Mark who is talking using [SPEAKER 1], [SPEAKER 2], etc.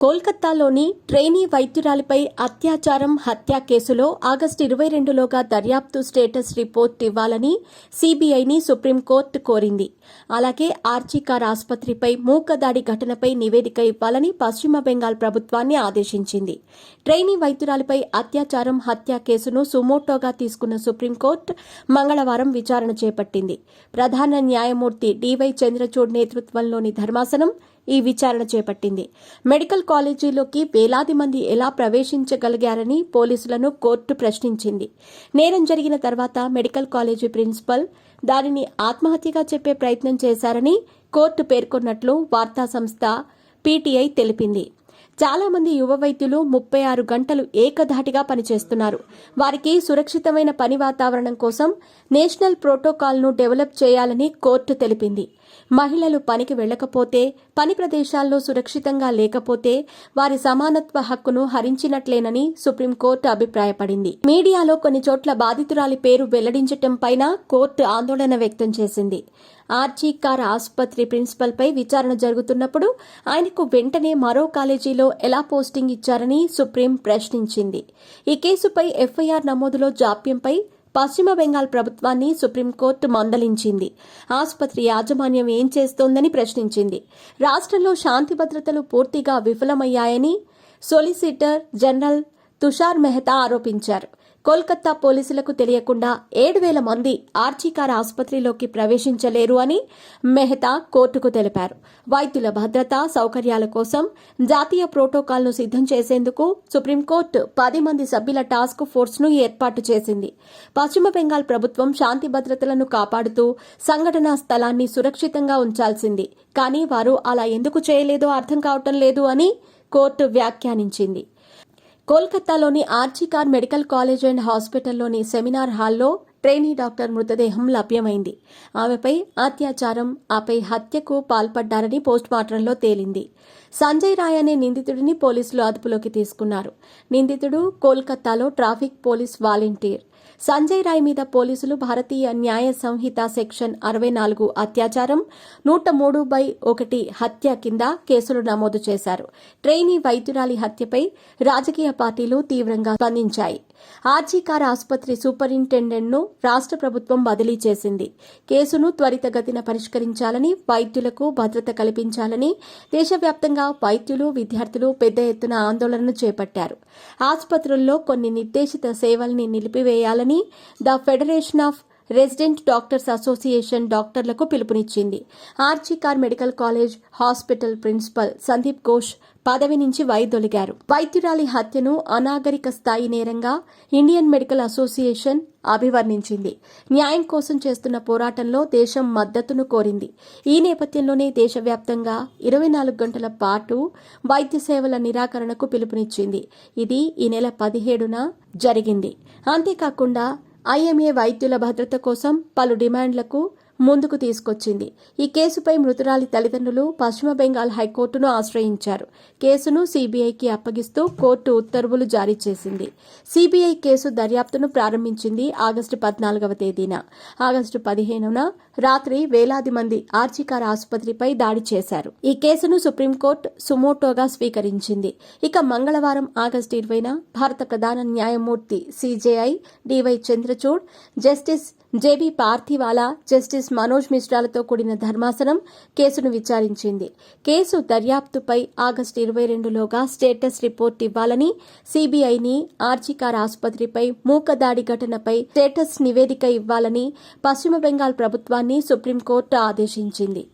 [SPEAKER 1] కోల్కతాలోని ట్రైనీ వైద్యురాలిపై అత్యాచారం హత్య కేసులో ఆగస్టు 22లోగా దర్యాప్తు స్టేటస్ రిపోర్ట్ ఇవ్వాలని సీబీఐని సుప్రీంకోర్టు కోరింది. అలాగే ఆర్జీకార్ ఆసుపత్రిపై మూకదాడి ఘటనపై నివేదిక ఇవ్వాలని పశ్చిమ బెంగాల్ ప్రభుత్వాన్ని ఆదేశించింది. ట్రైనీ వైద్యురాలిపై అత్యాచారం హత్య కేసును సుమోటోగా తీసుకున్న సుప్రీంకోర్టు మంగళవారం విచారణ చేపట్టింది. ప్రధాన న్యాయమూర్తి డివై చంద్రచూడ్ నేతృత్వంలోని ధర్మాసనం ఈ విచారణ చేపట్టింది. మెడికల్ కాలేజీలోకి వేలాది మంది ఎలా ప్రవేశించగలిగారని పోలీసులను కోర్టు ప్రశ్నించింది. నేరం జరిగిన తర్వాత మెడికల్ కాలేజీ ప్రిన్సిపల్ దానిని ఆత్మహత్యగా చెప్పే ప్రయత్నం చేశారని కోర్టు పేర్కొన్నట్లు వార్తా సంస్థ పీటీఐ తెలిపింది. చాలా మంది యువ వైద్యులు 36 గంటలు ఏకధాటిగా పనిచేస్తున్నారు. వారికి సురక్షితమైన పని వాతావరణం కోసం నేషనల్ ప్రోటోకాల్ను డెవలప్ చేయాలని కోర్టు తెలిపింది. మహిళలు పనికి వెళ్లకపోతే, పని ప్రదేశాల్లో సురక్షితంగా లేకపోతే వారి సమానత్వ హక్కును హరించినట్లేనని సుప్రీంకోర్టు అభిప్రాయపడింది. మీడియాలో కొన్ని చోట్ల బాధితురాలి పేరు వెల్లడించటంపైన కోర్టు ఆందోళన వ్యక్తం చేసింది. ఆర్జీకార్ ఆసుపత్రి ప్రిన్సిపల్పై విచారణ జరుగుతున్నప్పుడు ఆయనకు వెంటనే మరో కాలేజీలో ఎలా పోస్టింగ్ ఇచ్చారని సుప్రీం ప్రశ్నించింది. ఈ కేసుపై ఎఫ్ఐఆర్ నమోదులో జాప్యంపై పశ్చిమ బెంగాల్ ప్రభుత్వాన్ని సుప్రీంకోర్టు మందలించింది. ఆసుపత్రి యాజమాన్యం ఏం చేస్తోందని ప్రశ్నించింది. రాష్ట్రంలో శాంతి భద్రతలు పూర్తిగా విఫలమయ్యాయని సొలిసిటర్ జనరల్ తుషార్ మెహతా ఆరోపించారు. కోల్కతా పోలీసులకు తెలియకుండా 7,000 మంది ఆర్జీకార్ ఆసుపత్రిలోకి ప్రవేశించలేరు అని మెహతా కోర్టుకు తెలిపారు. వైద్యుల భద్రత సౌకర్యాల కోసం జాతీయ ప్రోటోకాల్ను సిద్ధం చేసేందుకు సుప్రీంకోర్టు 10 మంది సభ్యుల టాస్క్ ఫోర్స్ను ఏర్పాటు చేసింది. పశ్చిమ బెంగాల్ ప్రభుత్వం శాంతి భద్రతలను కాపాడుతూ సంఘటనా స్థలాన్ని సురక్షితంగా ఉంచాల్సింది. కానీ వారు అలా ఎందుకు చేయలేదో అర్థం కావటం లేదు అని కోర్టు వ్యాఖ్యానించింది. కోల్కతాలోని ఆర్జీకార్ మెడికల్ కాలేజ్ అండ్ హాస్పిటల్లోని సెమినార్ హాల్లో ట్రైనీ డాక్టర్ మృతదేహం లభ్యమైంది. ఆమెపై అత్యాచారం, ఆపై హత్యకు పాల్పడ్డారని పోస్టుమార్టంలో తేలింది. సంజయ్ రాయ్ అనే నిందితుడిని పోలీసులు అదుపులోకి తీసుకున్నారు. నిందితుడు కోల్కతాలో traffic police volunteer. Sanjay Roy మీద పోలీసులు భారతీయ న్యాయ సంహిత సెక్షన్ 64 అత్యాచారం, 103/1 హత్య కింద కేసులు నమోదు చేశారు. ట్రైనీ వైద్యురాలి హత్యపై రాజకీయ పార్టీలు తీవ్రంగా స్పందించాయి. ఆర్జీకార్ ఆసుపత్రి సూపరింటెండెంట్ను రాష్ట్ర ప్రభుత్వం బదిలీ చేసింది. కేసును త్వరితగతిన పరిష్కరించాలని, వైద్యులకు భద్రత కల్పించాలని దేశవ్యాప్తంగా వైద్యులు, విద్యార్థులు పెద్ద ఎత్తున ఆందోళనలు చేపట్టారు. ఆసుపత్రుల్లో కొన్ని నిర్దేశిత సేవల్ని నిలిపివేయాలని the federation of resident doctors association డాక్టర్లకు పిలుపునిచ్చింది. RG Kar medical college hospital principal Sandip Ghosh పదవి నుంచి వైదొలిగారు. వైద్యురాలి హత్యను అనాగరిక స్థాయి నేరంగా ఇండియన్ మెడికల్ అసోసియేషన్ అభివర్ణించింది. న్యాయం కోసం చేస్తున్న పోరాటంలో దేశం మద్దతును కోరింది. ఈ నేపథ్యంలోనే దేశవ్యాప్తంగా 24 గంటల పాటు వైద్య సేవల నిరాకరణకు పిలుపునిచ్చింది. ఇది ఈ నెల 17న జరిగింది. అంతేకాకుండా ఐఎంఏ వైద్యుల భద్రత కోసం పలు డిమాండ్లకు ముందుకు తీసుకొచ్చింది. ఈ కేసుపై మృతురాలి తల్లిదండ్రులు పశ్చిమ బెంగాల్ హైకోర్టును ఆశ్రయించారు. కేసును సీబీఐకి అప్పగిస్తూ కోర్టు ఉత్తర్వులు జారీ చేసింది. సీబీఐ కేసు దర్యాప్తును ప్రారంభించింది ఆగస్టు 14వ తేదీన. ఆగస్టు 15న రాత్రి వేలాది మంది ఆర్జీకార్ ఆసుపత్రిపై దాడి చేశారు. ఈ కేసును సుప్రీంకోర్టు సుమోటోగా స్వీకరించింది. ఇక మంగళవారం ఆగస్టు 20న భారత ప్రధాన న్యాయమూర్తి CJI DY Chandrachud, justice JB Pardiwala, justice Manoj మిశ్రాలతో కూడిన ధర్మాసనం కేసును విచారించింది. కేసు దర్యాప్తుపై ఆగస్టు 22లోగా స్టేటస్ రిపోర్ట్ ఇవ్వాలని సీబీఐని, ఆర్జీకార్ ఆసుపత్రిపై మూకదాడి ఘటనపై స్టేటస్ నివేదిక ఇవ్వాలని పశ్చిమ బెంగాల్ ప్రభుత్వాన్ని సుప్రీంకోర్టు ఆదేశించింది.